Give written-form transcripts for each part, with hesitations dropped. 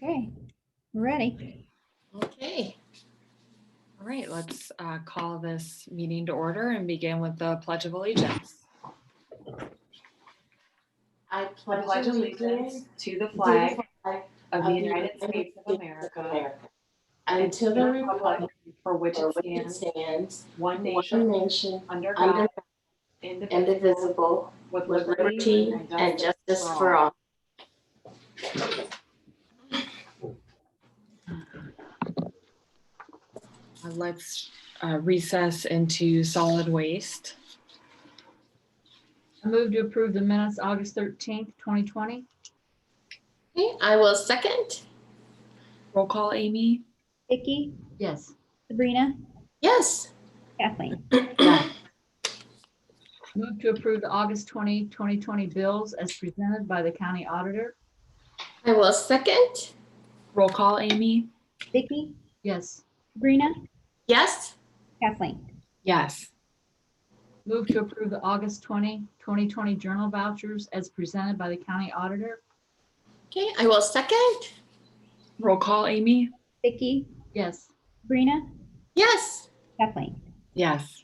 Okay, we're ready. Okay. All right, let's call this meeting to order and begin with the Pledge of Allegiance. I Pledge allegiance to the flag of the United States of America and to the republic for which for it which it stands, stands, one one nation, nation, under under God, God, indivisible, indivisible, with with liberty liberty and justice for all. Let's recess into solid waste. I move to approve the minutes August 13th, 2020. Okay, I will second. Roll call, Amy? Vicky, Yes. Sabrina, Yes. Kathleen. Move to approve the August 2020 bills as presented by the county auditor. I will second. Roll call, Amy? Vicky, Yes. Sabrina, Yes. Kathleen. Yes. Move to approve the August 2020 journal vouchers as presented by the county auditor. Okay, I will second. Roll call, Amy? Vicky, Yes. Sabrina, Yes. Kathleen. Yes.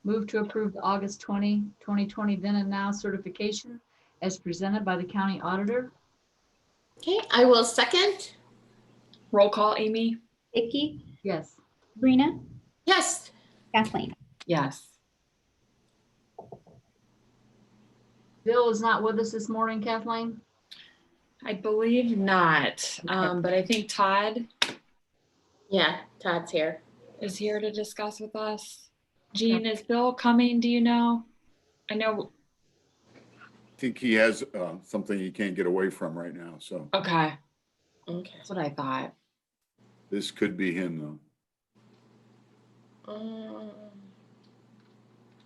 Move to approve the August 2020 then and now certification as presented by the county auditor. Okay, I will second. Roll call, Amy? Vicky, Yes. Sabrina, Yes. Kathleen. Yes. Bill is not with us this morning, Kathleen. I believe not, but I think Todd Yeah, Todd's here. is here to discuss with us. Jean, is Bill coming? Do you know? I know. I think he has something he can't get away from right now. So Okay, Okay. that's what I thought. this could be him though.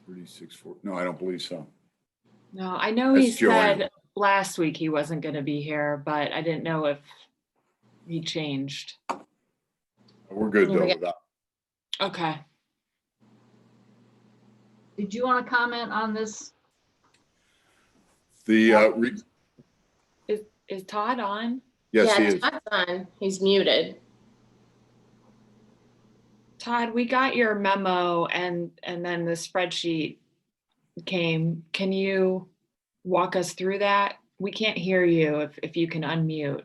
36-4. No, I don't believe so. No, I know he That's Joanne. said last week he wasn't going to be here, but I didn't know if he changed. We're good though with that. Okay. Did you want to comment on this? The Is Todd on? yes, Yeah, he is. Todd's on. He's muted. Todd, we got your memo and then the spreadsheet came. Can you walk us through that? We can't hear you if you can unmute.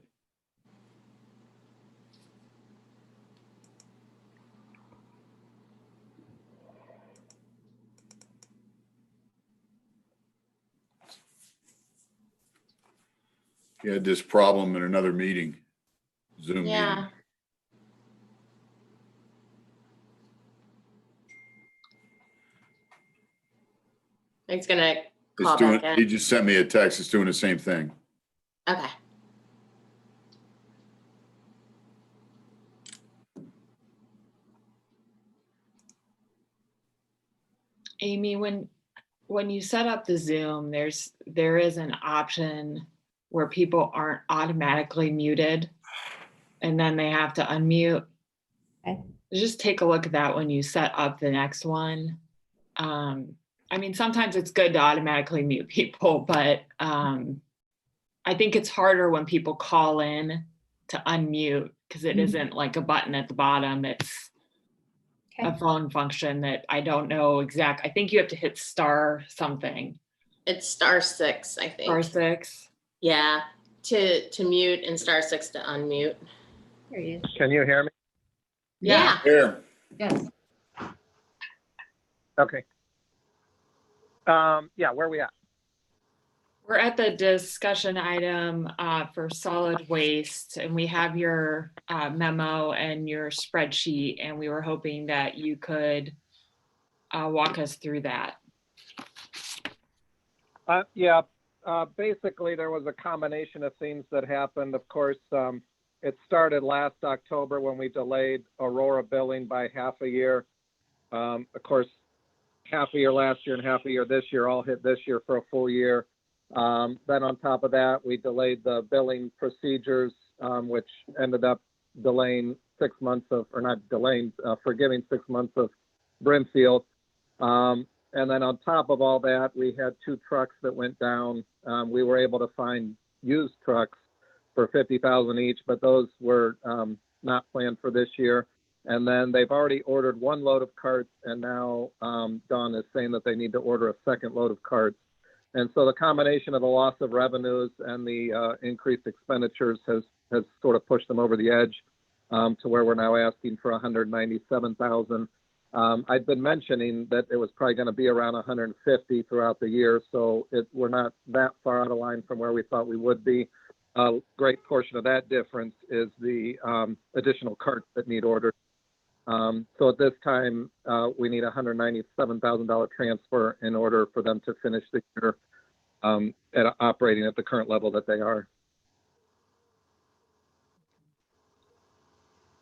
He had this problem in another meeting, Zoom Yeah. meeting. He's gonna It's call doing. back He in. just sent me a text. It's doing the same thing. Okay. Amy, when you set up the Zoom, there is an option where people aren't automatically muted and then they have to unmute. Okay. Just take a look at that when you set up the next one. I mean, sometimes it's good to automatically mute people, but I think it's harder when people call in to unmute because it isn't like a button at the bottom. It's a phone function that I don't know exact. I think you have to hit star something. It's *6, I think. *6. Yeah, to mute and *6 to unmute. There he is. Can you hear me? Yeah. Here. Yes. Okay. Yeah, where are we at? We're at the discussion item for solid waste, and we have your memo and your spreadsheet, and we were hoping that you could walk us through that. Yeah, basically there was a combination of things that happened. Of course, it started last October when we delayed Aurora billing by half a year. Of course, half a year last year and half a year this year all hit this year for a full year. Then on top of that, we delayed the billing procedures, which ended up delaying 6 months of, or not delaying, forgiving 6 months of Brimfield. And then on top of all that, we had 2 trucks that went down. We were able to find used trucks for 50,000 each, but those were not planned for this year. And then they've already ordered one load of carts, and now Dawn is saying that they need to order a second load of carts. And so the combination of the loss of revenues and the increased expenditures has sort of pushed them over the edge to where we're now asking for 197,000. I've been mentioning that it was probably going to be around 150 throughout the year, so we're not that far out of line from where we thought we would be. A great portion of that difference is the additional carts that need ordered. So at this time, we need a $197,000 transfer in order for them to finish the year operating at the current level that they are.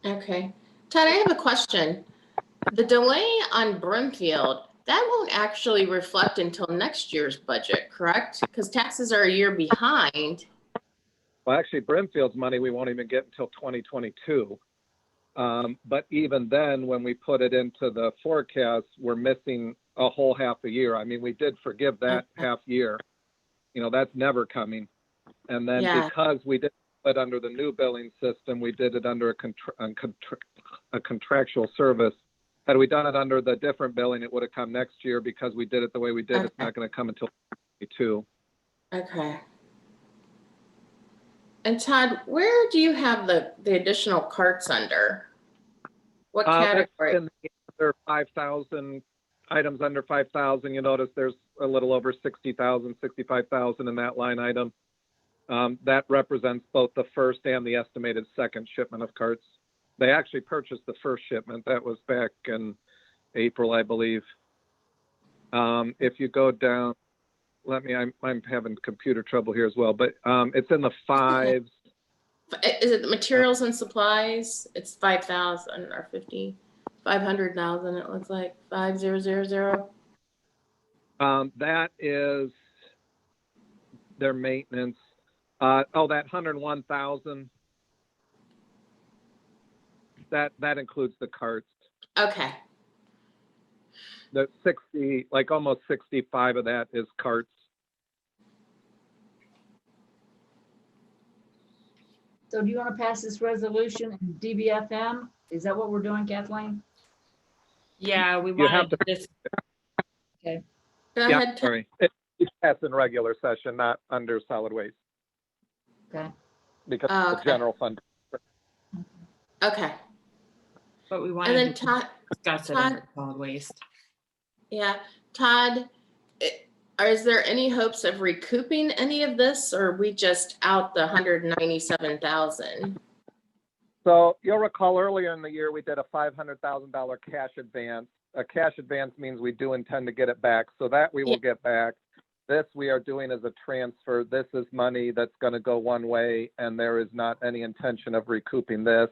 Okay. Todd, I have a question. The delay on Brimfield, that won't actually reflect until next year's budget, correct? Because taxes are a year behind. Well, actually, Brimfield's money we won't even get until 2022. But even then, when we put it into the forecast, we're missing a whole half a year. I mean, we did forgive that half year. You know, that's never coming. And then because we did it under the new billing system, we did it under a contractual service. Had we done it under the different billing, it would have come next year. Because we did it the way we did, it's not going to come until 2022. Okay. And Todd, where do you have the additional carts under? What category? In the other 5,000 items under 5,000, you notice there's a little over 60,000, 65,000 in that line item. That represents both the first and the estimated second shipment of carts. They actually purchased the first shipment. That was back in April, I believe. If you go down, I'm having computer trouble here as well, but it's in the fives. Is it the materials and supplies? It's 5,000 or 500,000. It looks like 5,000. That is their maintenance. That 101,000. That includes the carts. Okay. The 60, like almost 65 of that is carts. So do you want to pass this resolution in DBFM? Is that what we're doing, Kathleen? Yeah, we You have wanted to- this. Okay. Go Yeah, ahead. Todd. sorry. It's passed in regular session, not under solid waste. Okay. Because Oh, it's the general fund. Okay. But we And wanted then to Todd, discuss it Todd- under solid waste. yeah, Todd, is there any hopes of recouping any of this, or are we just out the 197,000? So you'll recall earlier in the year, we did a $500,000 cash advance. A cash advance means we do intend to get it back. So that we will get back. This we are doing as a transfer. This is money that's going to go one way, and there is not any intention of recouping this.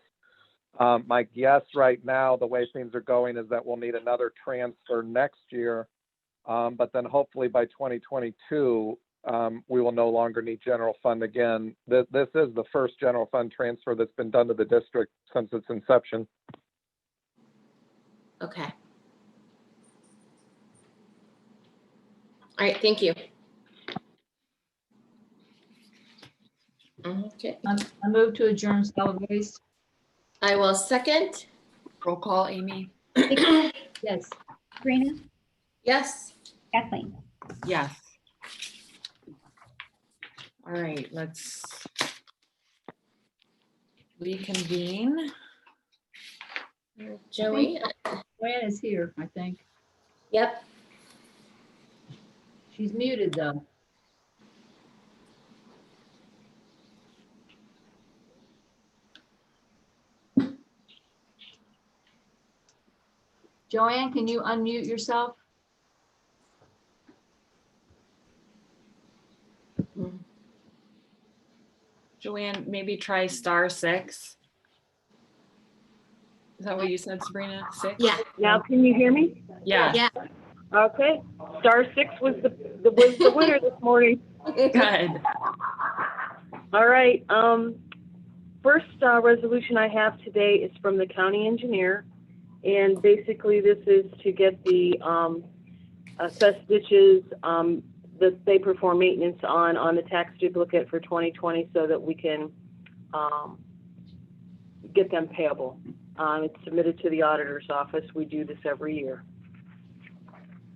My guess right now, the way things are going, is that we'll need another transfer next year. But then hopefully by 2022, we will no longer need general fund again. This is the first general fund transfer that's been done to the district since its inception. Okay. All right, thank you. Okay, I move to adjourn solid waste. I will second. Roll call, Amy? Yes. Sabrina, Yes. Kathleen. Yes. All right, let's reconvene. Joey? Joanne is here, I think. Yep. She's muted though. Joanne, can you unmute yourself? Joanne, maybe try *6. Is that what you said, Sabrina? 6? Yeah. Now, can you hear me? Yeah. Yeah. Okay. *6 was the winner this morning. Good. All right. First resolution I have today is from the county engineer, and basically this is to get the assessed ditches that they perform maintenance on the tax duplicate for 2020, so that we can get them payable. It's submitted to the auditor's office. We do this every year.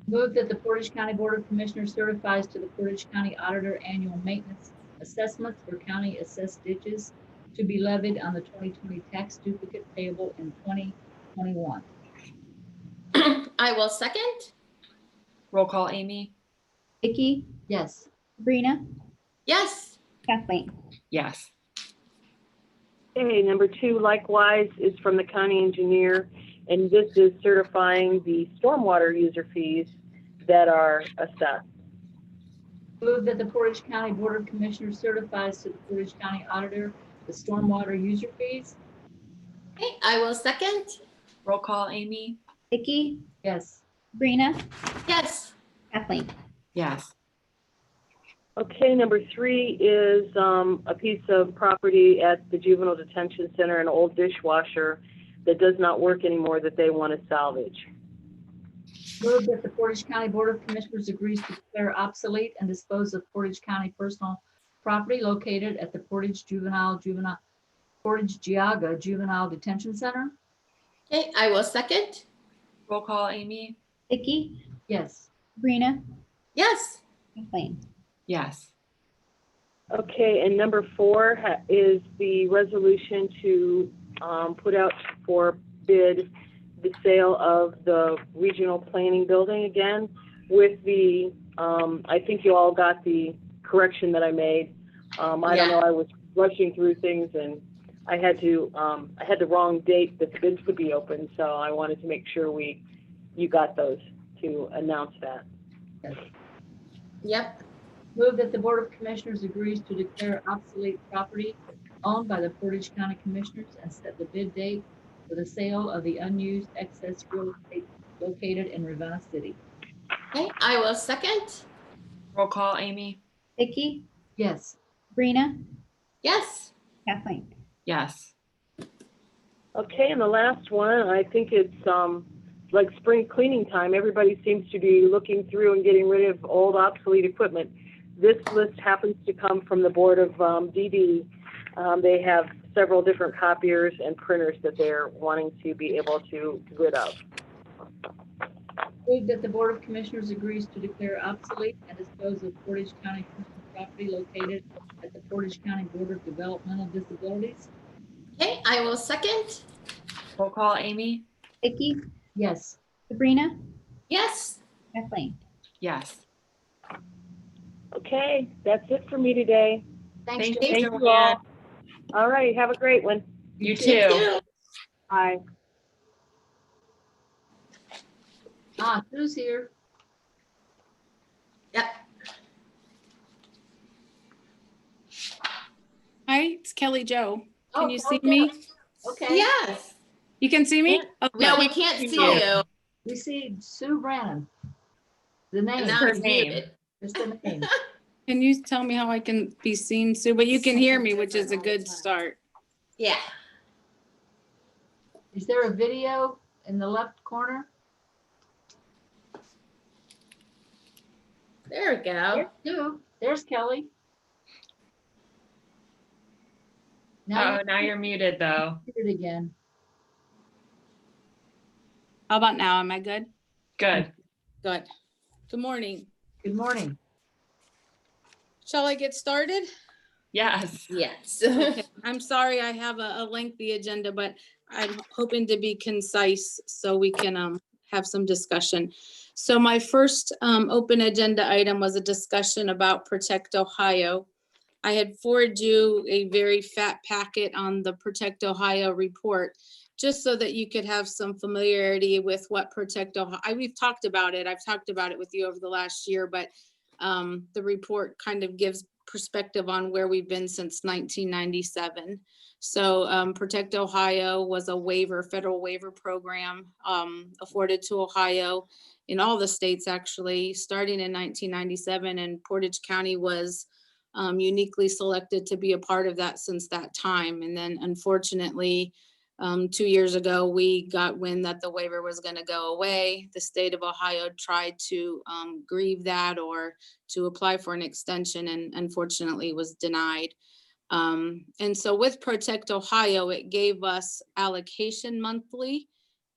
Move that the Portage County Board of Commissioners certifies to the Portage County Auditor annual maintenance assessments for county assessed ditches to be levied on the 2020 tax duplicate payable in 2021. I will second. Roll call, Amy? Vicky, Yes. Sabrina, Yes. Kathleen. Yes. Okay, number 2 likewise is from the county engineer, and this is certifying the stormwater user fees that are assessed. Move that the Portage County Board of Commissioners certifies to the Portage County Auditor the stormwater user fees. Okay, I will second. Roll call, Amy? Vicky, Yes. Sabrina, Yes. Kathleen. Yes. Okay, number 3 is a piece of property at the Juvenile Detention Center, an old dishwasher that does not work anymore that they want to salvage. Move that the Portage County Board of Commissioners agrees to declare obsolete and dispose of Portage County personal property located at the Portage Geauga Juvenile Detention Center. Okay, I will second. Roll call, Amy? Vicky, Yes. Sabrina, Yes. Kathleen. Yes. Okay, and number 4 is the resolution to put out for bid the sale of the regional planning building again with the, I think you all got the correction that I made. I don't know, I was rushing through things and I had the wrong date that the bids would be open, so I wanted to make sure you got those to announce that. Yep. Move that the Board of Commissioners agrees to declare obsolete property owned by the Portage County Commissioners and set the bid date for the sale of the unused excess real estate located in Ravenna City. Okay, I will second. Roll call, Amy? Vicky, Yes. Sabrina, Yes. Kathleen. Yes. Okay, and the last one, I think it's like spring cleaning time. Everybody seems to be looking through and getting rid of old obsolete equipment. This list happens to come from the Board of DD. They have several different copiers and printers that they're wanting to be able to get rid of. Move that the Board of Commissioners agrees to declare obsolete and dispose of Portage County personal property located at the Portage County Board of Developmental Disabilities. Okay, I will second. Roll call, Amy? Vicky, Yes. Sabrina, Yes. Kathleen. Yes. Okay, that's it for me today. Thanks, Thank Joanne. you, Thank you Joanne. all. All right, have a great one. You You too. too. Bye. Sue's here. Yep. Hi, it's Kelly Jo. Can Oh, you Kelly see me? Jo. Okay. Yes. You can see me? Oh, No, good. we can't see Yeah. you. We see Sue Brannon. The And name, now her it's name. muted. just the name. Can you tell me how I can be seen, Sue? But you can hear me, which is a good start. Yeah. Is there a video in the left corner? There we go. Sue, there's Kelly. Now Oh, now you're muted though. you're muted again. How about now? Am I good? Good. Good. Good morning. Good morning. Shall I get started? Yes. Yes. Okay. I'm sorry I have a lengthy agenda, but I'm hoping to be concise so we can have some discussion. So my first open agenda item was a discussion about Protect Ohio. I had forwarded you a very fat packet on the Protect Ohio report, just so that you could have some familiarity with what Protect Ohio, we've talked about it. I've talked about it with you over the last year, but the report kind of gives perspective on where we've been since 1997. So Protect Ohio was a waiver, federal waiver program afforded to Ohio in all the states actually, starting in 1997, and Portage County was uniquely selected to be a part of that since that time. And then unfortunately, 2 years ago, we got wind that the waiver was going to go away. The state of Ohio tried to grieve that or to apply for an extension and unfortunately was denied. And so with Protect Ohio, it gave us allocation monthly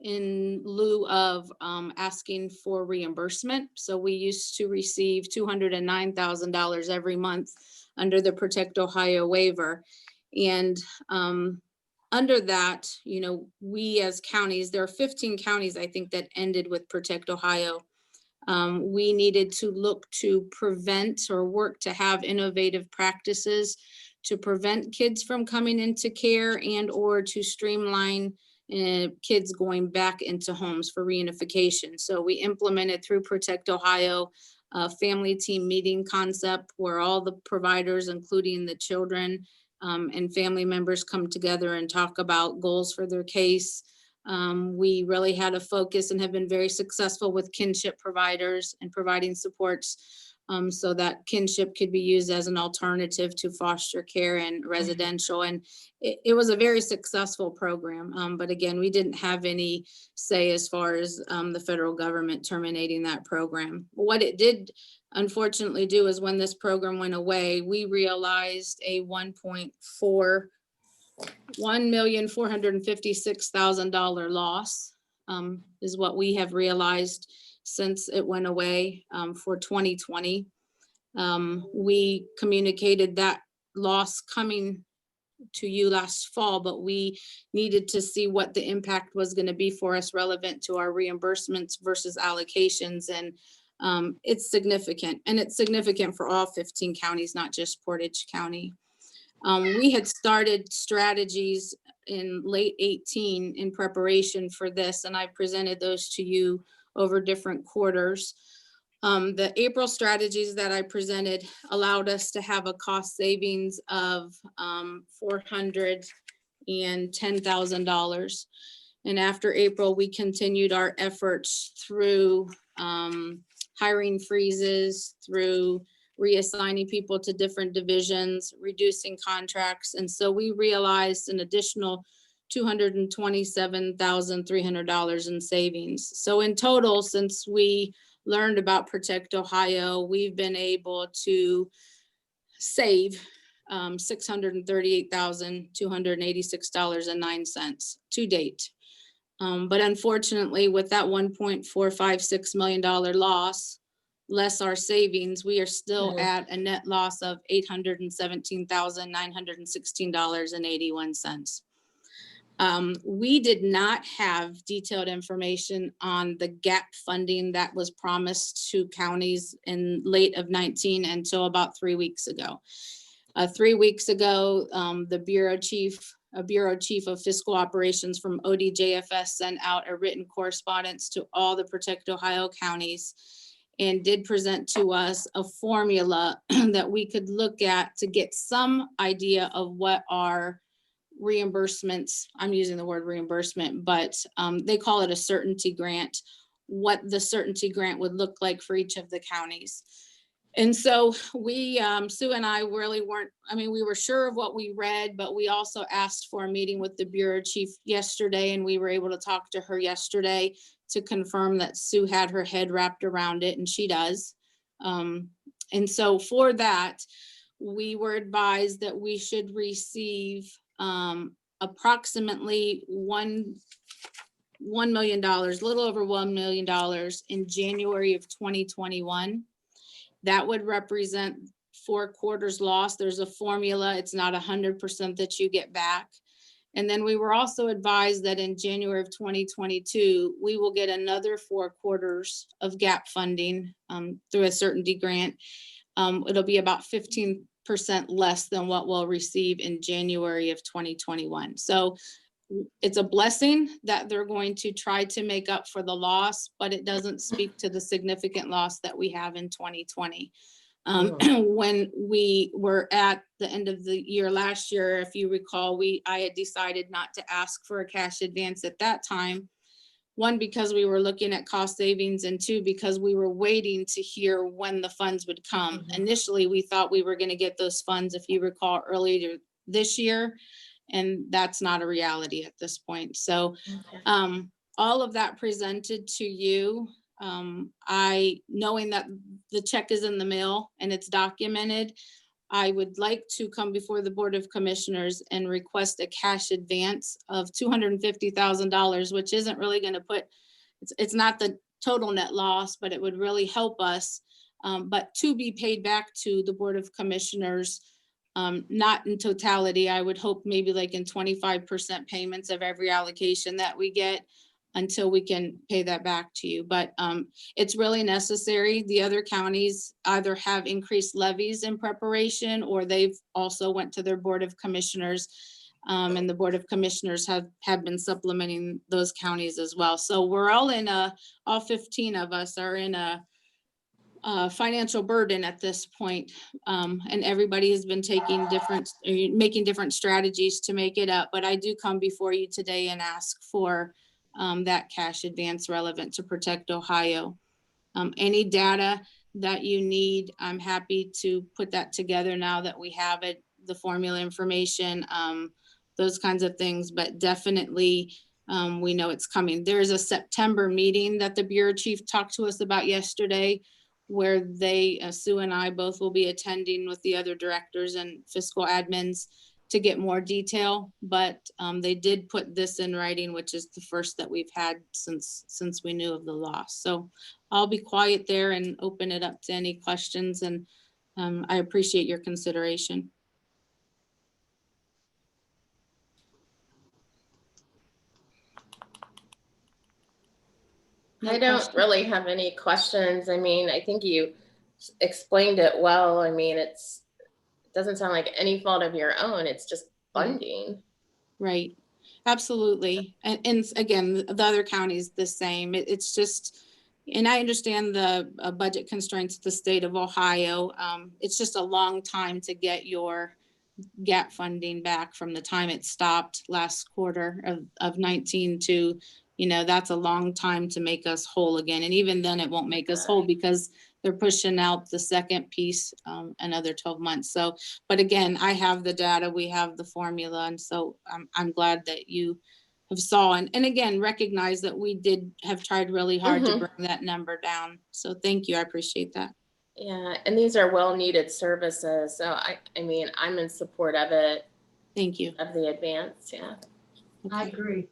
in lieu of asking for reimbursement. So we used to receive $209,000 every month under the Protect Ohio waiver. And under that, you know, we as counties, there are 15 counties, I think, that ended with Protect Ohio. We needed to look to prevent or work to have innovative practices to prevent kids from coming into care and or to streamline kids going back into homes for reunification. So we implemented through Protect Ohio a family team meeting concept where all the providers, including the children and family members, come together and talk about goals for their case. We really had a focus and have been very successful with kinship providers and providing supports so that kinship could be used as an alternative to foster care and residential. And it was a very successful program. But again, we didn't have any say as far as the federal government terminating that program. What it did unfortunately do is when this program went away, we realized a $1,456,000 loss is what we have realized since it went away for 2020. We communicated that loss coming to you last fall, but we needed to see what the impact was going to be for us relevant to our reimbursements versus allocations. And it's significant, and it's significant for all 15 counties, not just Portage County. We had started strategies in late 18 in preparation for this, and I presented those to you over different quarters. The April strategies that I presented allowed us to have a cost savings of $410,000. And after April, we continued our efforts through hiring freezes, through reassigning people to different divisions, reducing contracts. And so we realized an additional $227,300 in savings. So in total, since we learned about Protect Ohio, we've been able to save $638,286.09 to date. But unfortunately, with that $1.456 million loss, less our savings, we are still at a net loss of $817,916.81. We did not have detailed information on the gap funding that was promised to counties in late of 19 until about 3 weeks ago. 3 weeks ago, the bureau chief of fiscal operations from ODJFS sent out a written correspondence to all the Protect Ohio counties and did present to us a formula that we could look at to get some idea of what our reimbursements, I'm using the word reimbursement, but they call it a certainty grant, what the certainty grant would look like for each of the counties. And so we, Sue and I really weren't, I mean, we were sure of what we read, but we also asked for a meeting with the bureau chief yesterday, and we were able to talk to her yesterday to confirm that Sue had her head wrapped around it, and she does. And so for that, we were advised that we should receive approximately $1 million, a little over $1 million in January of 2021. That would represent 4 quarters loss. There's a formula. It's not 100% that you get back. And then we were also advised that in January of 2022, we will get another 4 quarters of gap funding through a certainty grant. It'll be about 15% less than what we'll receive in January of 2021. So it's a blessing that they're going to try to make up for the loss, but it doesn't speak to the significant loss that we have in 2020. When we were at the end of the year last year, if you recall, I had decided not to ask for a cash advance at that time. 1, because we were looking at cost savings, and 2, because we were waiting to hear when the funds would come. Initially, we thought we were going to get those funds, if you recall, earlier this year, and that's not a reality at this point. So all of that presented to you, knowing that the check is in the mail and it's documented, I would like to come before the Board of Commissioners and request a cash advance of $250,000, which isn't really going to put, it's not the total net loss, but it would really help us. But to be paid back to the Board of Commissioners, not in totality. I would hope maybe like in 25% payments of every allocation that we get until we can pay that back to you. But it's really necessary. The other counties either have increased levies in preparation, or they've also went to their Board of Commissioners, and the Board of Commissioners have been supplementing those counties as well. So we're all in all 15 of us are in a financial burden at this point. And everybody has been making different strategies to make it up. But I do come before you today and ask for that cash advance relevant to Protect Ohio. Any data that you need, I'm happy to put that together now that we have it, the formula information, those kinds of things, but definitely we know it's coming. There's a September meeting that the Bureau Chief talked to us about yesterday, where they, Sue and I both will be attending with the other directors and fiscal admins to get more detail, but they did put this in writing, which is the first that we've had since we knew of the loss. So I'll be quiet there and open it up to any questions, and I appreciate your consideration. I don't really have any questions. I mean, I think you explained it well. I mean, it doesn't sound like any fault of your own. It's just funding. Right. Absolutely. And again, the other counties the same. It's just, and I understand the budget constraints of the state of Ohio. It's just a long time to get your gap funding back from the time it stopped last quarter of 19 to, that's a long time to make us whole again. And even then it won't make us whole because they're pushing out the second piece another 12 months. So, but again, I have the data, we have the formula. And so I'm glad that you have saw and again, recognize that we did have tried really hard to bring that number down. So thank you. I appreciate that. Yeah. And these are well-needed services. So I mean, I'm in support of it. Thank you. Of the advance. Yeah. Okay. I agree.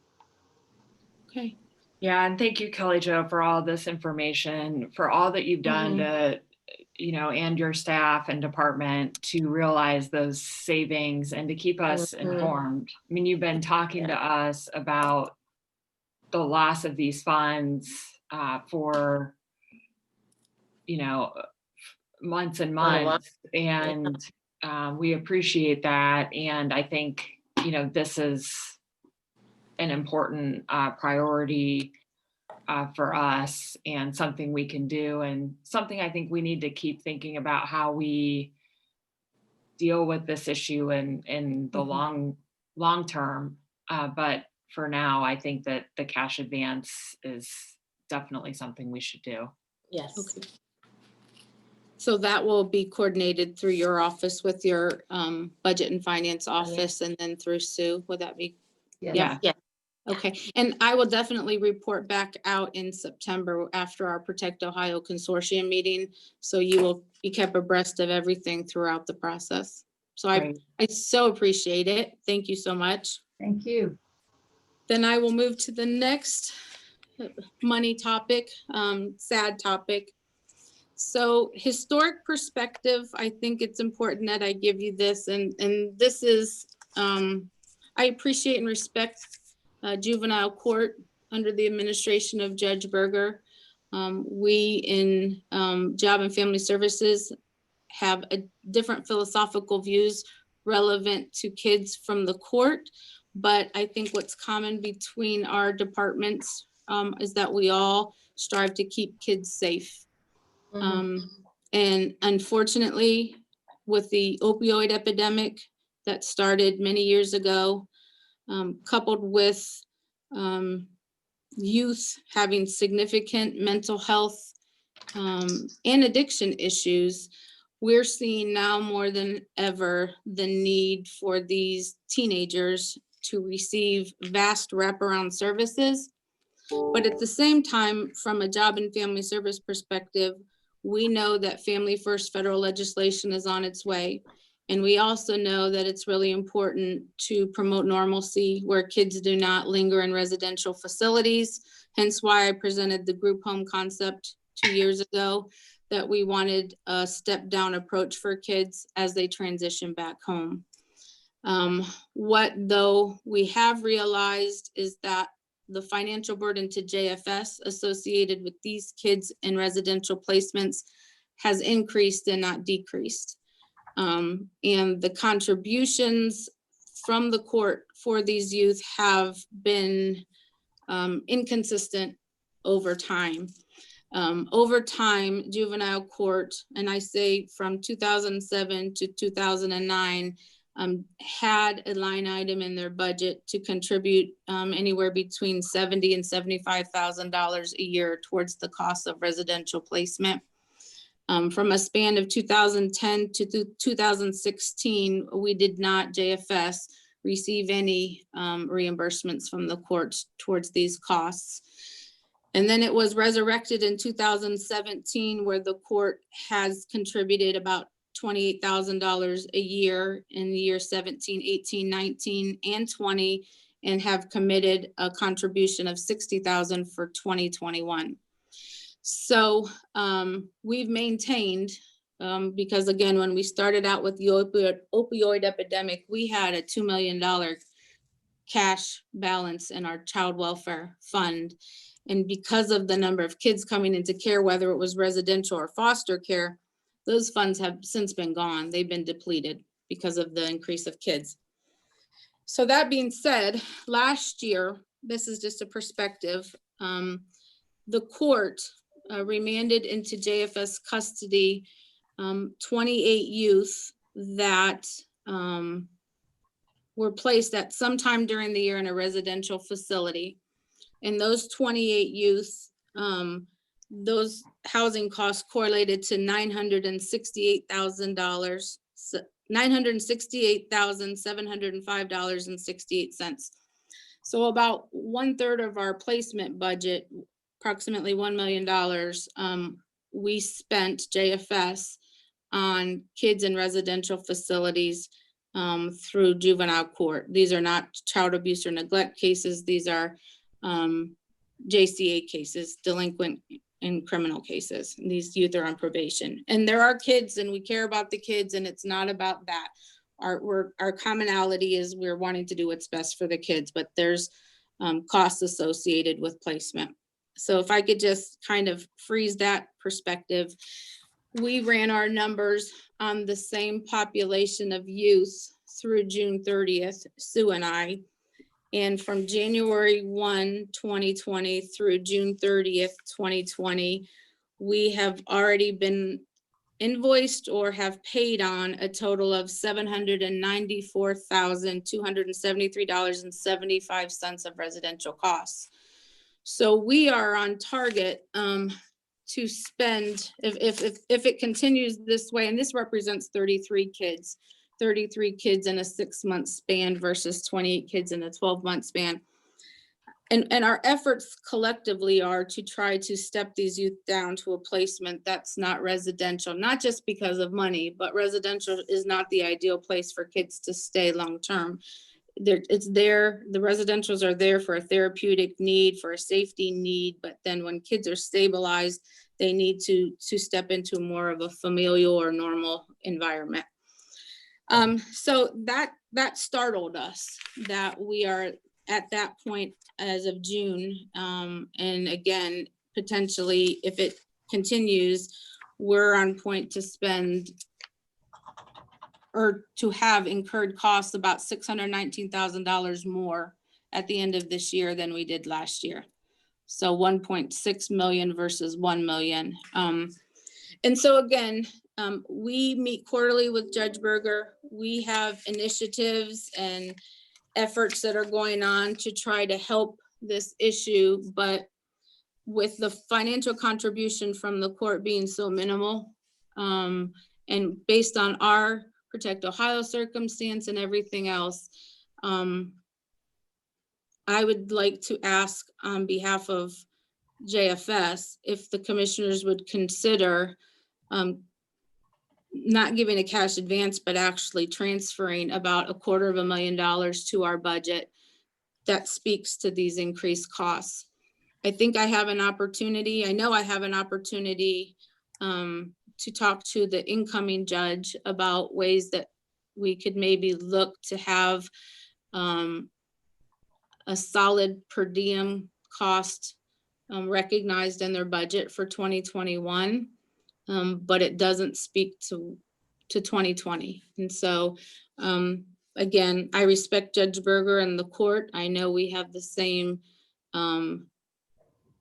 Okay. Yeah, and thank you, Kelly Jo, for all this information, for all that you've done to, and your staff and department to realize those savings and to keep us informed. I mean, you've been talking to us about the loss of these funds for, months and months, and we appreciate that. And I think, this is an important priority for us and something we can do, and something I think we need to keep thinking about how we deal with this issue in the long term. But for now, I think that the cash advance is definitely something we should do. Yes. Okay. So that will be coordinated through your office with your budget and finance office, and then through Sue. Would that be? Yeah. Okay, and I will definitely report back out in September after our Protect Ohio Consortium meeting. So you will be kept abreast of everything throughout the process. So I so appreciate it. Thank you so much. Thank you. Then I will move to the next money topic, sad topic. So historic perspective, I think it's important that I give you this, and this is, I appreciate and respect Juvenile Court under the administration of Judge Berger. We in Job and Family Services have a different philosophical views relevant to kids from the court, but I think what's common between our departments is that we all strive to keep kids safe. And unfortunately, with the opioid epidemic that started many years ago, coupled with youth having significant mental health and addiction issues, we're seeing now more than ever the need for these teenagers to receive vast wraparound services. But at the same time, from a job and family service perspective, we know that Family First federal legislation is on its way. And we also know that it's really important to promote normalcy where kids do not linger in residential facilities. Hence why I presented the group home concept 2 years ago, that we wanted a step down approach for kids as they transition back home. What though we have realized is that the financial burden to JFS associated with these kids in residential placements has increased and not decreased. And the contributions from the court for these youth have been inconsistent over time. Over time, juvenile court, and I say from 2007 to 2009, had a line item in their budget to contribute anywhere between $70,000 and $75,000 a year towards the cost of residential placement. From a span of 2010 to 2016, we did not, JFS, receive any reimbursements from the courts towards these costs. And then it was resurrected in 2017, where the court has contributed about $28,000 a year in the year 17, 18, 19, and 20, and have committed a contribution of $60,000 for 2021. So we've maintained, because again, when we started out with the opioid epidemic, we had a $2 million cash balance in our child welfare fund. And because of the number of kids coming into care, whether it was residential or foster care, those funds have since been gone. They've been depleted because of the increase of kids. So that being said, last year, this is just a perspective, the court remanded into JFS custody 28 youth that were placed at some time during the year in a residential facility. And those 28 youth, those housing costs correlated to $968,000, $968,705.68. So about 1/3 of our placement budget, approximately $1 million, we spent JFS on kids in residential facilities through juvenile court. These are not child abuse or neglect cases. These are JCA cases, delinquent and criminal cases. These youth are on probation. And there are kids, and we care about the kids, and it's not about that. Our commonality is we're wanting to do what's best for the kids, but there's costs associated with placement. So if I could just kind of freeze that perspective, we ran our numbers on the same population of youth through June 30th, Sue and I. And from January 1, 2020 through June 30th, 2020, we have already been invoiced or have paid on a total of $794,273.75 of residential costs. So we are on target to spend, if it continues this way, and this represents 33 kids in a 6-month span versus 28 kids in a 12-month span. And our efforts collectively are to try to step these youth down to a placement that's not residential, not just because of money, but residential is not the ideal place for kids to stay long-term. It's there, the residentials are there for a therapeutic need, for a safety need, but then when kids are stabilized, they need to step into more of a familial or normal environment. So that startled us that we are at that point as of June. And again, potentially, if it continues, we're on point to spend or to have incurred costs about $619,000 more at the end of this year than we did last year. So 1.6 million versus 1 million. And so again, we meet quarterly with Judge Berger. We have initiatives and efforts that are going on to try to help this issue, but with the financial contribution from the court being so minimal, and based on our Protect Ohio circumstance and everything else, I would like to ask on behalf of JFS if the commissioners would consider not giving a cash advance, but actually transferring about $250,000 to our budget. That speaks to these increased costs. I think I have an opportunity, I know I have an opportunity to talk to the incoming judge about ways that we could maybe look to have a solid per diem cost recognized in their budget for 2021, but it doesn't speak to 2020. And so, again, I respect Judge Berger and the court. I know we have the same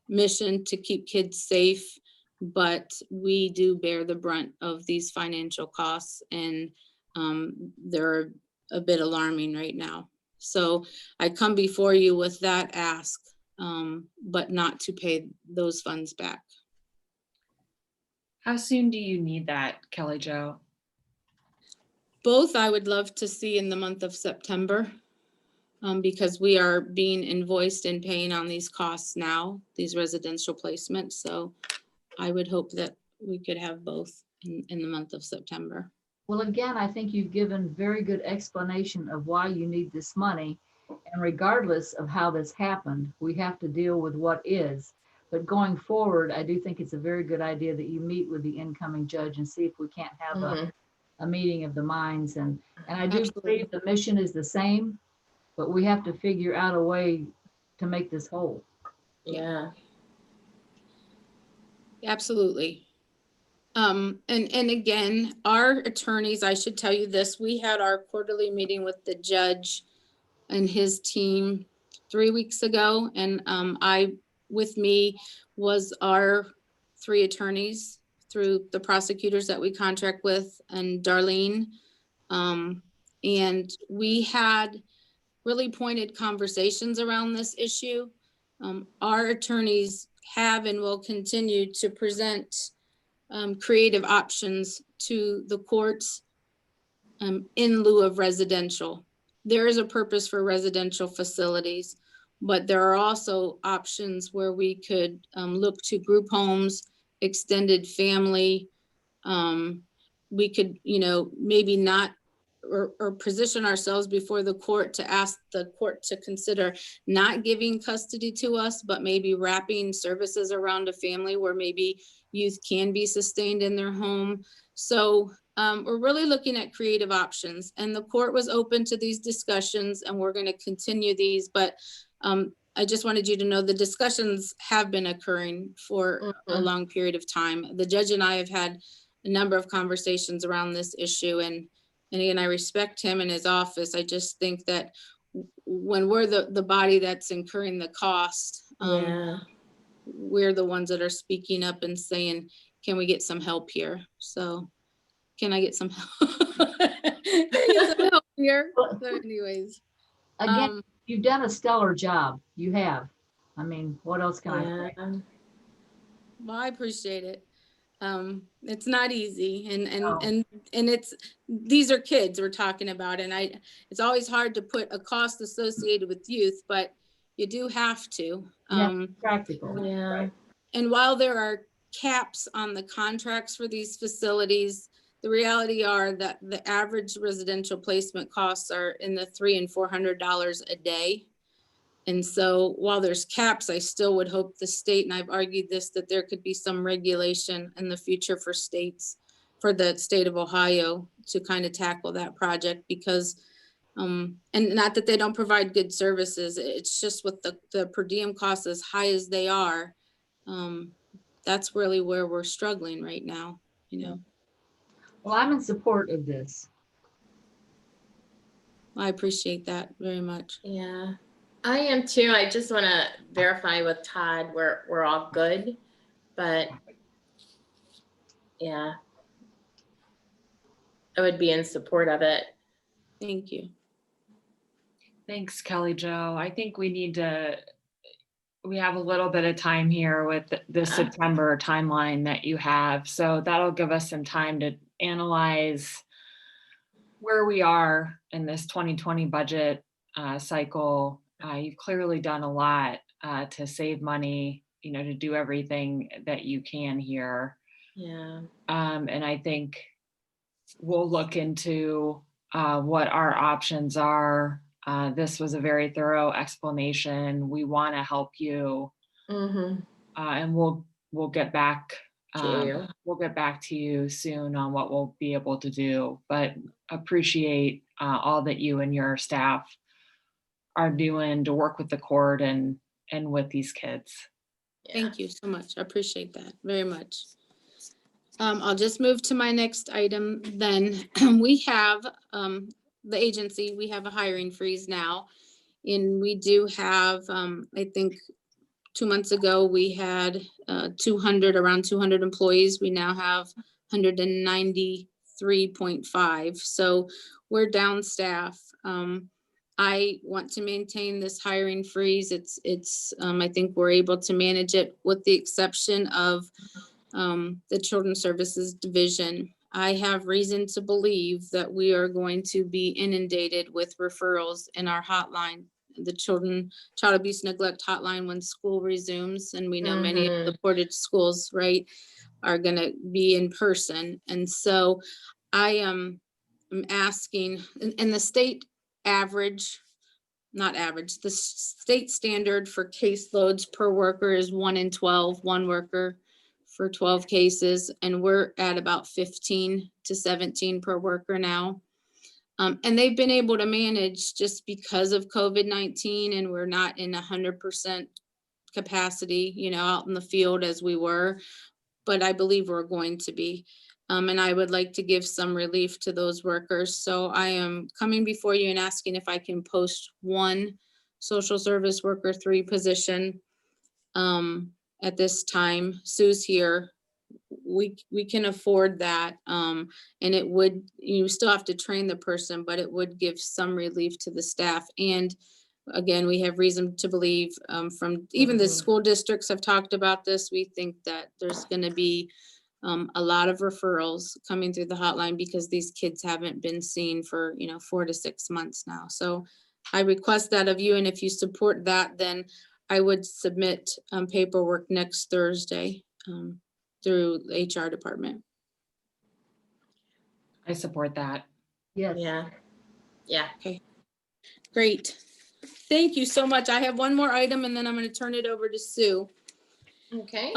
mission to keep kids safe, but we do bear the brunt of these financial costs, and they're a bit alarming right now. So I come before you with that ask, but not to pay those funds back. How soon do you need that, Kelly Jo? Both I would love to see in the month of September, because we are being invoiced and paying on these costs now, these residential placements. So I would hope that we could have both in the month of September. Well, again, I think you've given very good explanation of why you need this money. And regardless of how this happened, we have to deal with what is. But going forward, I do think it's a very good idea that you meet with the incoming judge and see if we can't have a meeting of the minds. And I do believe the mission is the same, but we have to figure out a way to make this whole. Yeah. Absolutely. And again, our attorneys, I should tell you this, we had our quarterly meeting with the judge and his team 3 weeks ago. And with me was our 3 attorneys through the prosecutors that we contract with and Darlene. And we had really pointed conversations around this issue. Our attorneys have and will continue to present creative options to the courts in lieu of residential. There is a purpose for residential facilities, but there are also options where we could look to group homes, extended family. We could, maybe not or position ourselves before the court to ask the court to consider not giving custody to us, but maybe wrapping services around a family where maybe youth can be sustained in their home. So we're really looking at creative options, and the court was open to these discussions, and we're going to continue these. But I just wanted you to know the discussions have been occurring for a long period of time. The judge and I have had a number of conversations around this issue, and again, I respect him and his office. I just think that when we're the body that's incurring the cost, we're the ones that are speaking up and saying, can we get some help here? So can I get some help? Can I get some help here? So anyways. Again, you've done a stellar job. You have. I mean, what else can I say? Well, I appreciate it. It's not easy, and these are kids we're talking about, and it's always hard to put a cost associated with youth, but you do have to. Practical. Yeah. Right. And while there are caps on the contracts for these facilities, the reality are that the average residential placement costs are in the $300 and $400 a day. And so while there's caps, I still would hope the state, and I've argued this, that there could be some regulation in the future for states, for the state of Ohio to kind of tackle that project, because, and not that they don't provide good services, it's just with the per diem costs as high as they are, that's really where we're struggling right now, Well, I'm in support of this. I appreciate that very much. Yeah, I am too. I just want to verify with Todd we're all good, but yeah, I would be in support of it. Thank you. Thanks, Kelly Jo. I think we have a little bit of time here with the September timeline that you have. So that'll give us some time to analyze where we are in this 2020 budget cycle. You've clearly done a lot to save money, to do everything that you can here. Yeah. And I think we'll look into what our options are. This was a very thorough explanation. We want to help you, Mm-hmm. and we'll get back. To you. We'll get back to you soon on what we'll be able to do. But appreciate all that you and your staff are doing to work with the court and with these kids. Thank you so much. I appreciate that very much. I'll just move to my next item then. We have, the agency, we have a hiring freeze now. And we do have, I think 2 months ago, we had around 200 employees. We now have 193.5. So we're down staff. I want to maintain this hiring freeze. I think we're able to manage it with the exception of the Children's Services Division. I have reason to believe that we are going to be inundated with referrals in our hotline, the Child Abuse Neglect Hotline, when school resumes. And we know many of the Portage schools, right, are gonna be in person. And so I am asking, and the state average, not average, the state standard for caseloads per worker is 1 in 12, one worker for 12 cases, and we're at about 15 to 17 per worker now. And they've been able to manage just because of COVID-19, and we're not in 100% capacity, out in the field as we were, but I believe we're going to be. And I would like to give some relief to those workers. So I am coming before you and asking if I can post 1 social service worker 3 position at this time. Sue's here. We can afford that. And it would, you still have to train the person, but it would give some relief to the staff. And again, we have reason to believe from even the school districts have talked about this. We think that there's going to be a lot of referrals coming through the hotline because these kids haven't been seen for 4 to 6 months now. So I request that of you, and if you support that, then I would submit paperwork next Thursday through the HR department. I support that. Yes. Yeah. Great. Thank you so much. I have one more item and then I'm going to turn it over to Sue. Okay.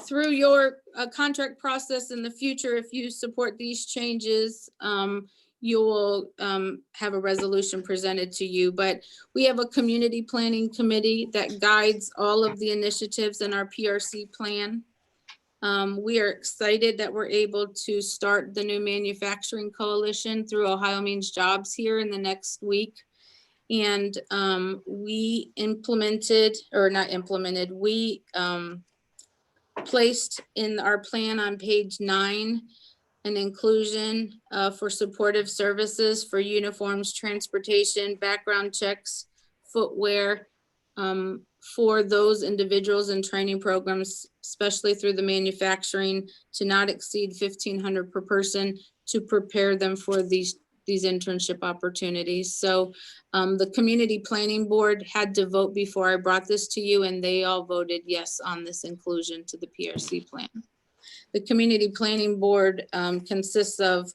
Through your contract process in the future, if you support these changes, you will have a resolution presented to you. But we have a community planning committee that guides all of the initiatives in our PRC plan. We are excited that we're able to start the new manufacturing coalition through Ohio Means Jobs here in the next week. And we placed in our plan on page 9 an inclusion for supportive services for uniforms, transportation, background checks, footwear, for those individuals in training programs, especially through the manufacturing, to not exceed $1,500 per person to prepare them for these internship opportunities. So the community planning board had to vote before I brought this to you, and they all voted yes on this inclusion to the PRC plan. The community planning board consists of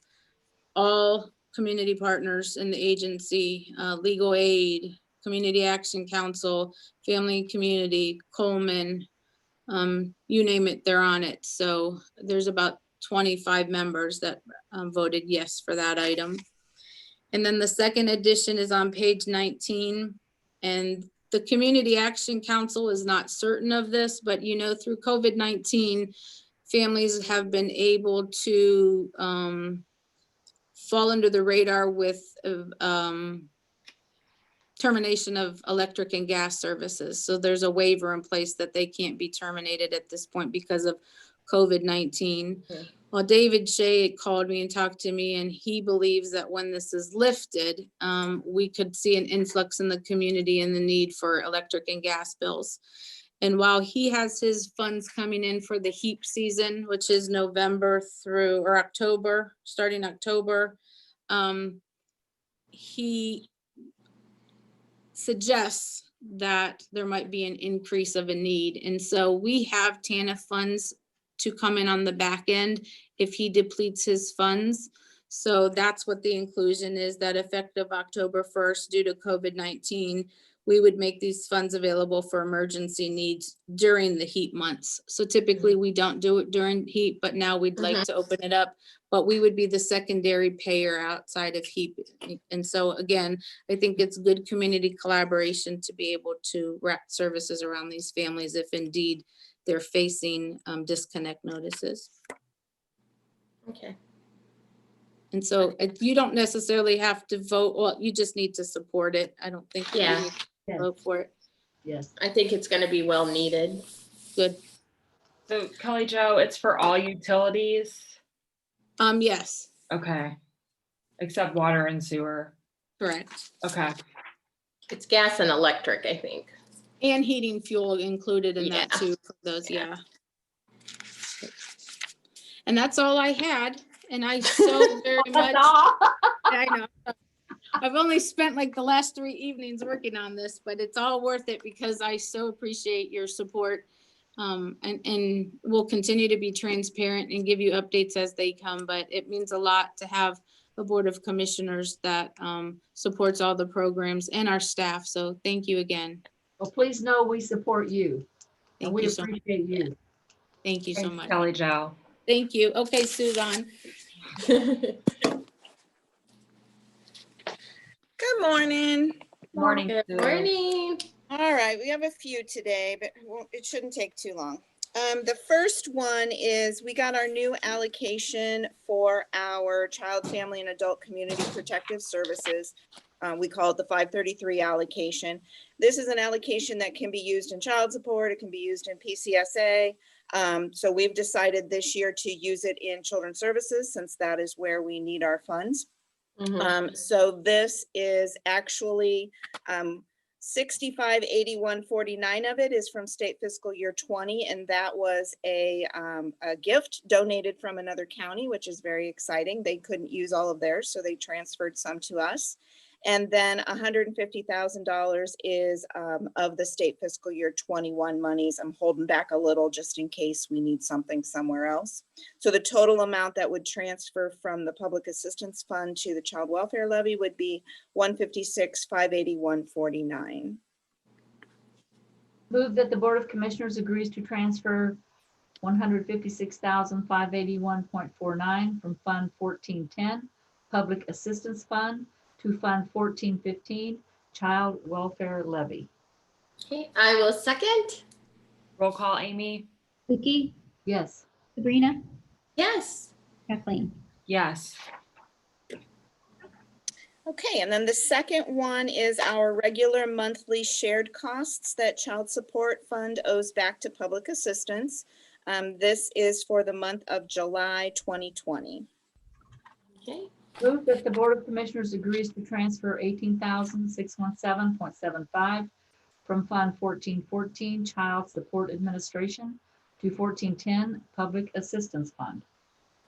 all community partners in the agency, legal aid, Community Action Council, Family and Community, Coleman, you name it, they're on it. So there's about 25 members that voted yes for that item. And then the second edition is on page 19. And the Community Action Council is not certain of this, but through COVID-19, families have been able to fall under the radar with termination of electric and gas services. So there's a waiver in place that they can't be terminated at this point because of COVID-19. Okay. Well, David Shea called me and talked to me, and he believes that when this is lifted, we could see an influx in the community and the need for electric and gas bills. And while he has his funds coming in for the heap season, which is November through or October, starting October, he suggests that there might be an increase of a need. And so we have TANF funds to come in on the back end if he depletes his funds. So that's what the inclusion is, that effective October 1st, due to COVID-19, we would make these funds available for emergency needs during the heat months. So typically we don't do it during heat, but now we'd like to open it up. But we would be the secondary payer outside of heat. And so again, I think it's good community collaboration to be able to wrap services around these families if indeed they're facing disconnect notices. Okay. And so you don't necessarily have to vote, well, you just need to support it. I don't think you Yeah. need to vote for it. Yes. I think it's going to be well needed. Good. So Kelly Jo, it's for all utilities? Yes, Okay. Except water and sewer. correct. Okay. It's gas and electric, I think. And heating fuel included in that Yeah. too, for those, Yeah. yeah. And that's all I had, and I so very much, I know. I've only spent like the last 3 evenings working on this, but it's all worth it because I so appreciate your support. And we'll continue to be transparent and give you updates as they come, but it means a lot to have a Board of Commissioners that supports all the programs and our staff. So thank you again. Well, please know we support you. And Thank we you so much. appreciate you. Thank you so Thanks, much. Kelly Jo. Thank you. Okay, Susan. Good morning. Morning. Good Sue. morning. All right, we have a few today, but it shouldn't take too long. The first one is we got our new allocation for our Child, Family, and Adult Community Protective Services. We call it the 533 allocation. This is an allocation that can be used in child support. It can be used in PCSA. So we've decided this year to use it in children's services since that is where we need our funds. So this is actually 658149 of it is from state fiscal year 20, and that was a gift donated from another county, which is very exciting. They couldn't use all of theirs, so they transferred some to us. And then $150,000 is of the state fiscal year 21 monies. I'm holding back a little just in case we need something somewhere else. So the total amount that would transfer from the Public Assistance Fund to the Child Welfare Levy would be $156,581.49. Move that the Board of Commissioners agrees to transfer $156,581.49 from Fund 1410, Public Assistance Fund, to Fund 1415, Child Welfare Levy. Okay, I will second. Roll call, Amy? Vicky, Yes. Sabrina, Yes. Kathleen. Yes. Okay, and then the second one is our regular monthly shared costs that Child Support Fund owes back to Public Assistance. This is for the month of July 2020. Okay. Move that the Board of Commissioners agrees to transfer $18,617.75 from Fund 1414, Child Support Administration, to 1410, Public Assistance Fund.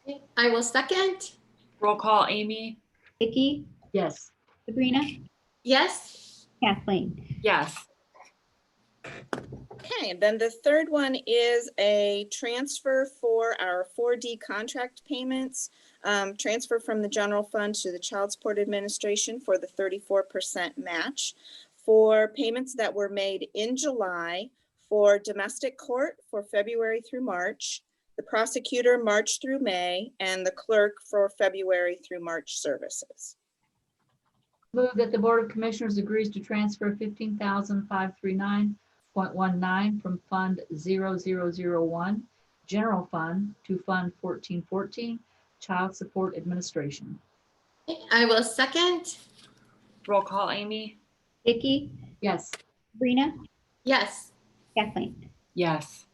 Okay, I will second. Roll call, Amy? Vicky, Yes. Sabrina, Yes. Kathleen. Yes. Okay, and then the third one is a transfer for our 4D contract payments. Transfer from the general fund to the Child Support Administration for the 34% match for payments that were made in July for domestic court for February through March, the prosecutor March through May, and the clerk for February through March services. Move that the Board of Commissioners agrees to transfer $15,539.19 from Fund 0001, General Fund, to Fund 1414, Child Support Administration. Okay, I will second. Roll call, Amy? Vicky, Yes. Sabrina, Yes. Kathleen. Yes.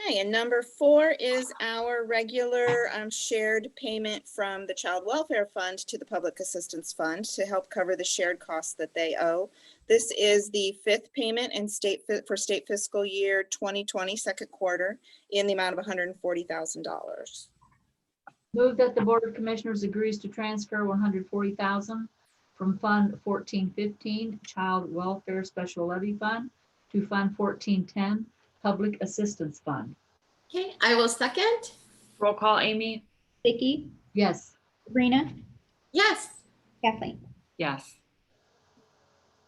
Okay, and number 4 is our regular shared payment from the Child Welfare Fund to the Public Assistance Fund to help cover the shared costs that they owe. This is the 5th payment in state fiscal year 2020, second quarter, in the amount of $140,000. Move that the Board of Commissioners agrees to transfer $140,000 from Fund 1415, Child Welfare Special Levy Fund, to Fund 1410, Public Assistance Fund. Okay, I will second. Roll call, Amy? Vicky, Yes. Sabrina, Yes. Kathleen. Yes.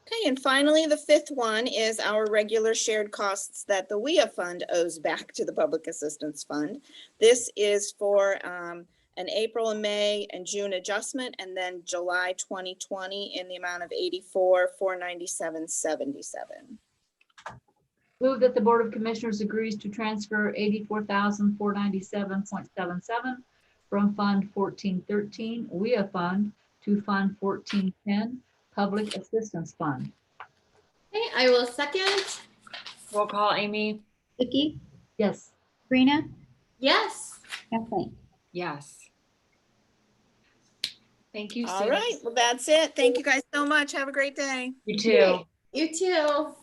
Okay, and finally, the fifth one is our regular shared costs that the WIA fund owes back to the Public Assistance Fund. This is for an April and May and June adjustment, and then July 2020 in the amount of $84,497.77. Move that the Board of Commissioners agrees to transfer $84,497.77 from Fund 1413 WIA Fund to Fund 1410 Public Assistance Fund. Okay, I will second. Roll call, Amy? Vicky, Yes. Sabrina, Yes. Kathleen. Yes. Thank you, All Sue. right, well, that's it. Thank you guys so much. Have a great day. You too. You too.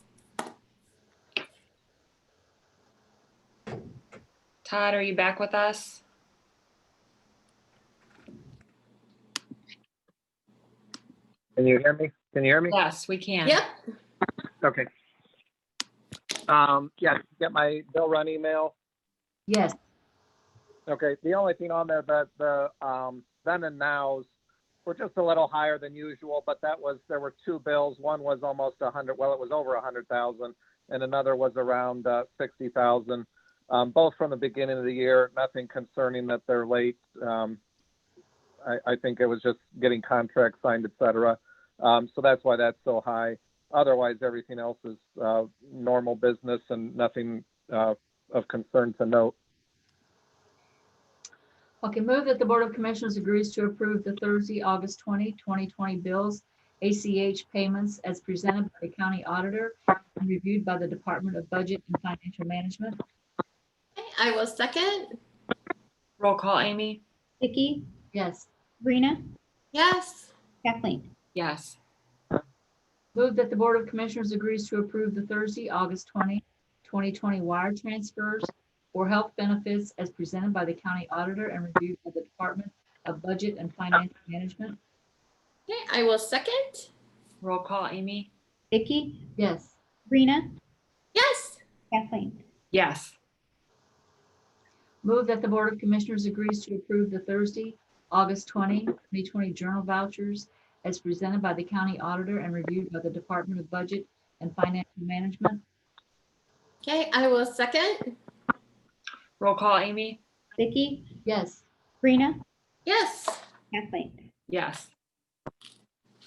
Todd, are you back with us? Can you hear me? Can you hear me? Yes, we can. Yep. Okay. Yeah, get my bill run email. Yes. Okay, the only thing on there that the then and nows were just a little higher than usual, but there were two bills. One was almost 100, well, it was over 100,000, and another was around 60,000. Both from the beginning of the year, nothing concerning that they're late. I think it was just getting contracts signed, et cetera. So that's why that's so high. Otherwise, everything else is normal business and nothing of concern to note. Okay, move that the Board of Commissioners agrees to approve the Thursday, August 20, 2020 bills, ACH payments as presented by the County Auditor and reviewed by the Department of Budget and Financial Management. Okay, I will second. Roll call, Amy? Vicky, Yes. Sabrina, Yes. Kathleen. Yes. Move that the Board of Commissioners agrees to approve the Thursday, August 20, 2020 wire transfers for health benefits as presented by the County Auditor and reviewed by the Department of Budget and Financial Management. Okay, I will second. Roll call, Amy? Vicky, Yes. Sabrina, Yes. Kathleen. Yes. Move that the Board of Commissioners agrees to approve the Thursday, August 20, 2020 journal vouchers as presented by the County Auditor and reviewed by the Department of Budget and Financial Management. Okay, I will second. Roll call, Amy? Vicky, Yes. Sabrina, Yes. Kathleen. Yes.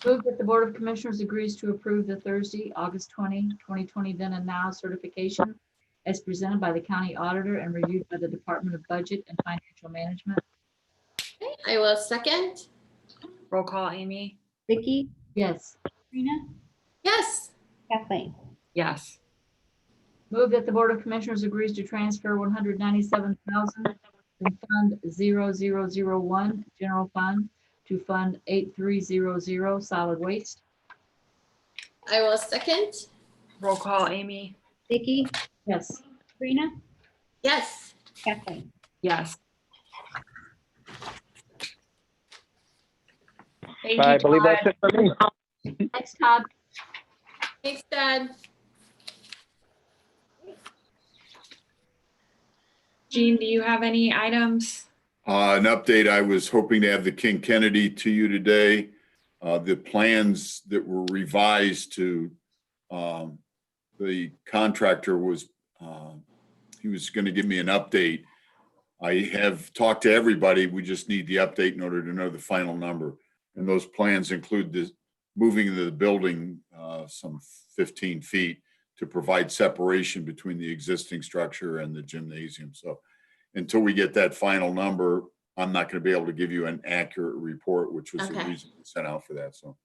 Move that the Board of Commissioners agrees to approve the Thursday, August 20, 2020 then and now certification as presented by the County Auditor and reviewed by the Department of Budget and Financial Management. Okay, I will second. Roll call, Amy? Vicky, Yes. Sabrina, Yes. Kathleen. Yes. Move that the Board of Commissioners agrees to transfer 197,000 from Fund 0001 General Fund to Fund 8300 Solid Waste. I will second. Roll call, Amy? Vicky, Yes. Sabrina, Yes. Kathleen. Yes. Thank you, I believe Todd. that's it for me. Thanks, Todd. Thanks, Dad. Jean, do you have any items? An update, I was hoping to have the King Kennedy to you today. The plans that were revised to, the contractor was, he was going to give me an update. I have talked to everybody. We just need the update in order to know the final number. And those plans include the moving into the building some 15 feet to provide separation between the existing structure and the gymnasium. So until we get that final number, I'm not going to be able to give you an accurate report, which was the Okay. reason we sent out for that. So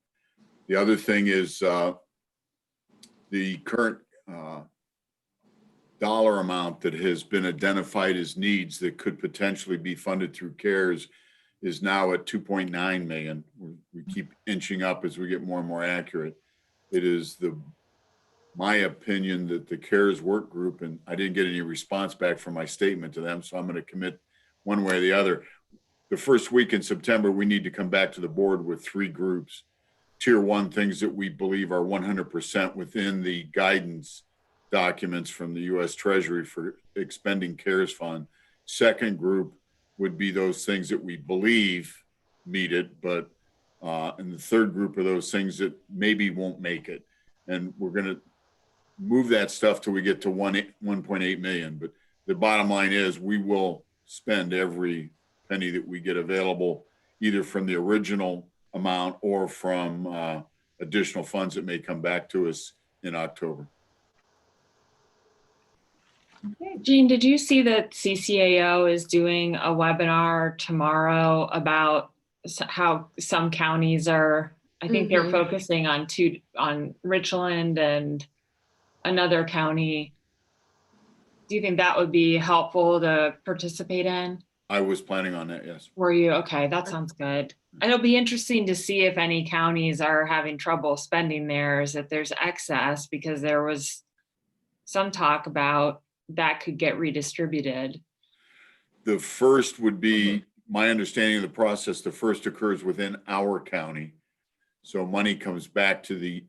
the other thing is the current dollar amount that has been identified as needs that could potentially be funded through CARES is now at 2.9 million. We keep inching up as we get more and more accurate. It is my opinion that the CARES work group, and I didn't get any response back from my statement to them, so I'm going to commit one way or the other. The first week in September, we need to come back to the board with 3 groups. Tier 1 things that we believe are 100% within the guidance documents from the U.S. Treasury for expending CARES fund. Second group would be those things that we believe meet it, but and the third group are those things that maybe won't make it. And we're going to move that stuff till we get to 1.8 million. But the bottom line is we will spend every penny that we get available, either from the original amount or from additional funds that may come back to us in October. Jean, did you see that CCAO is doing a webinar tomorrow about how some counties are, I think they're focusing on Richland and another county. Do you think that would be helpful to participate in? I was planning on that, yes. Were you? Okay, that sounds good. And it'll be interesting to see if any counties are having trouble spending theirs, if there's excess, because there was some talk about that could get redistributed. The first would be, my understanding of the process, the first occurs within our county. So money comes back to the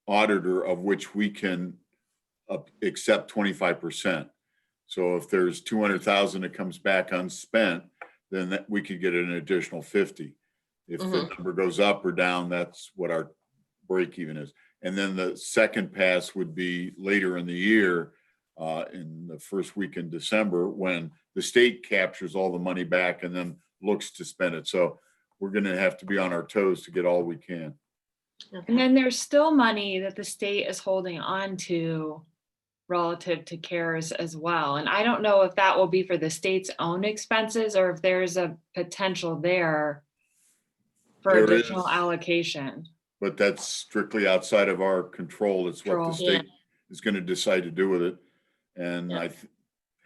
auditor, of which we can accept 25%. So if there's 200,000 that comes back unspent, then we could get an additional 50. If the number goes up or down, that's what our break even is. And then the second pass would be later in the year, in the first week in December, when the state captures all the money back and then looks to spend it. So we're going to have to be on our toes to get all we can. And then there's still money that the state is holding on to relative to CARES as well. And I don't know if that will be for the state's own expenses or if there's a potential there for There additional is. allocation. But that's strictly outside of our control. It's what the state is going to decide to do with it. And I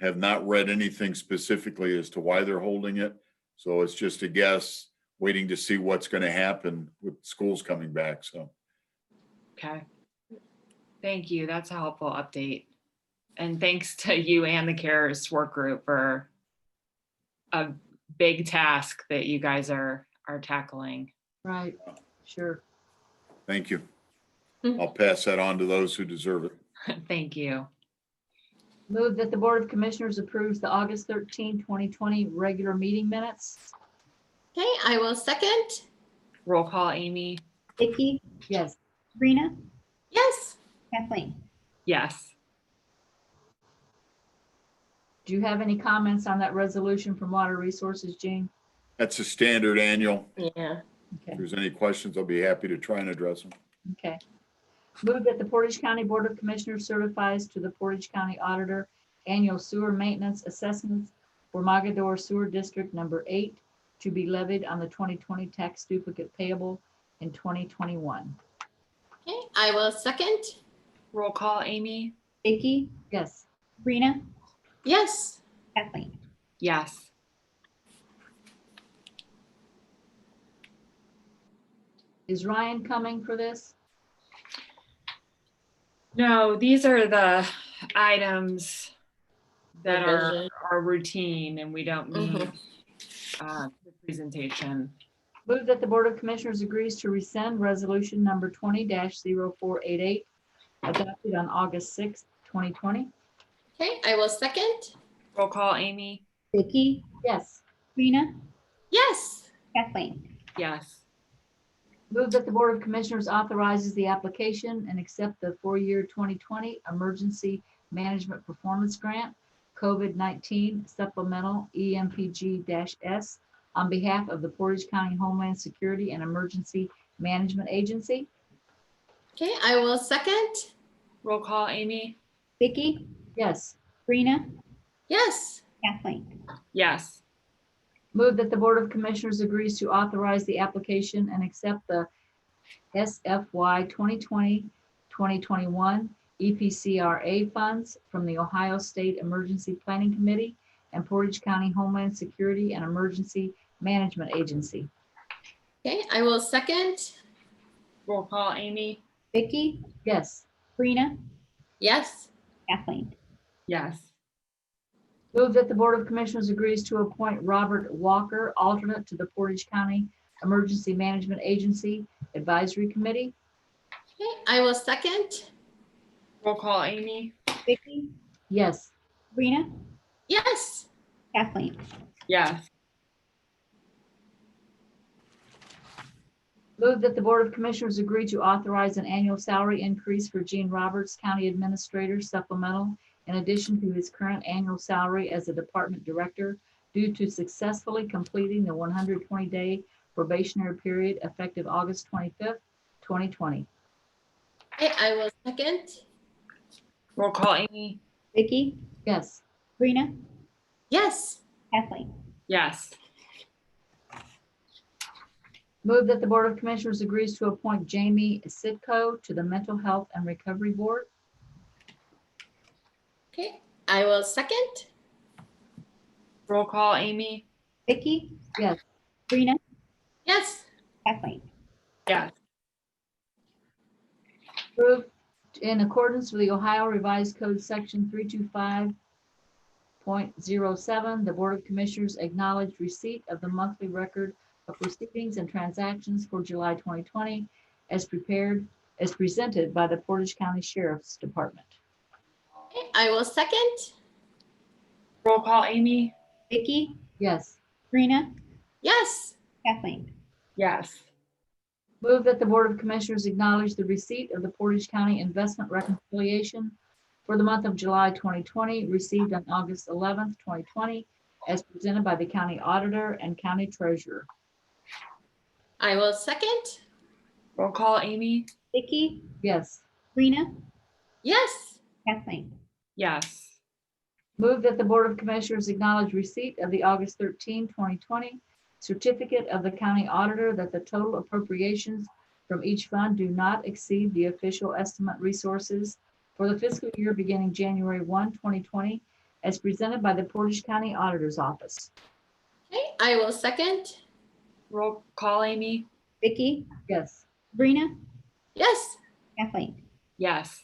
have not read anything specifically as to why they're holding it. So it's just a guess, waiting to see what's going to happen with schools coming back. So. Okay. Thank you. That's a helpful update. And thanks to you and the CARES work group for a big task that you guys are tackling. Right, sure. Thank you. I'll pass that on to those who deserve it. Thank you. Move that the Board of Commissioners approves the August 13, 2020 regular meeting minutes. Okay, I will second. Roll call, Amy. Vicky, Yes. Sabrina, Yes. Kathleen. Yes. Do you have any comments on that resolution from Water Resources, Jane? That's a standard annual. Yeah. If Okay, there's any questions, I'll be happy to try and address them. okay. Move that the Portage County Board of Commissioners certifies to the Portage County Auditor annual sewer maintenance assessments for Mogador Sewer District Number 8 to be levied on the 2020 tax duplicate payable in 2021. Okay, I will second. Roll call, Amy. Vicky, Yes. Sabrina, Yes. Kathleen. Yes. Is Ryan coming for this? No, these are the items that Revision. are routine and we don't need the presentation. Move that the Board of Commissioners agrees to rescind resolution number 20-0488 adopted on August 6th, 2020. Okay, I will second. Roll call, Amy. Vicky, Yes. Sabrina, Yes. Kathleen. Yes. Move that the Board of Commissioners authorizes the application and accept the 4-year 2020 Emergency Management Performance Grant, COVID-19 Supplemental EMPG-S on behalf of the Portage County Homeland Security and Emergency Management Agency. Okay, I will second. Roll call, Amy. Vicky, Yes. Sabrina, Yes. Kathleen. Yes. Move that the Board of Commissioners agrees to authorize the application and accept the SFY 2020-2021 EPCRA funds from the Ohio State Emergency Planning Committee and Portage County Homeland Security and Emergency Management Agency. Okay, I will second. Roll call, Amy. Vicky, Yes. Sabrina, Yes. Kathleen. Yes. Move that the Board of Commissioners agrees to appoint Robert Walker, alternate to the Portage County Emergency Management Agency Advisory Committee. Okay, I will second. Roll call, Amy. Vicky, Yes. Sabrina, Yes. Kathleen. Yes. Move that the Board of Commissioners agree to authorize an annual salary increase for Gene Roberts, County Administrator supplemental, in addition to his current annual salary as a Department Director due to successfully completing the 120-day probationary period effective August 25th, 2020. Okay, I will second. Roll call, Amy? Vicky, Yes. Sabrina, Yes. Kathleen. Yes. Move that the Board of Commissioners agrees to appoint Jamie Sitko to the Mental Health and Recovery Board. Okay, I will second. Roll call, Amy? Vicky, Yes. Sabrina, Yes. Kathleen. Yes. Approved in accordance with the Ohio Revised Code Section 325.07, the Board of Commissioners acknowledged receipt of the monthly record of proceedings and transactions for July 2020 as presented by the Portage County Sheriff's Department. Okay, I will second. Roll call, Amy? Vicky, Yes. Sabrina, Yes. Kathleen. Yes. Move that the Board of Commissioners acknowledge the receipt of the Portage County Investment Reconciliation for the month of July 2020, received on August 11th, 2020, as presented by the County Auditor and County Treasurer. I will second. Roll call, Amy? Vicky, Yes. Sabrina, Yes. Kathleen. Yes. Move that the Board of Commissioners acknowledge receipt of the August 13, 2020 certificate of the County Auditor that the total appropriations from each fund do not exceed the official estimate resources for the fiscal year beginning January 1, 2020, as presented by the Portage County Auditor's Office. Okay, I will second. Roll call, Amy? Vicky, Yes. Sabrina, Yes. Kathleen. Yes.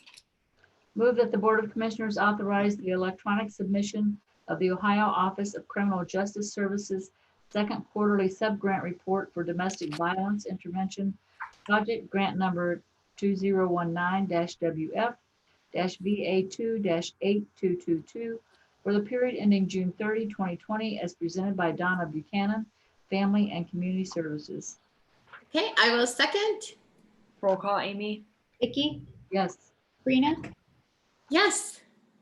Move that the Board of Commissioners authorize the electronic submission of the Ohio Office of Criminal Justice Services second quarterly sub-grant report for domestic violence intervention project grant number 2019-WF-VA2-8222 for the period ending June 30, 2020, as presented by Donna Buchanan, Family and Community Services. Okay, I will second. Roll call, Amy? Vicky, Yes. Sabrina, Yes.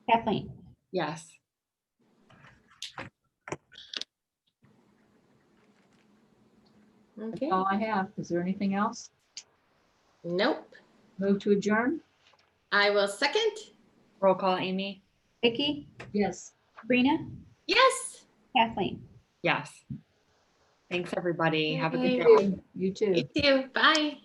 Kathleen. Yes. Okay. All I have. Is there anything else? Nope. Move to adjourn? I will second. Roll call, Amy? Vicky, Yes. Sabrina, Yes. Kathleen. Yes. Thanks, everybody. Have a good Yay. day. You too. You too. Bye.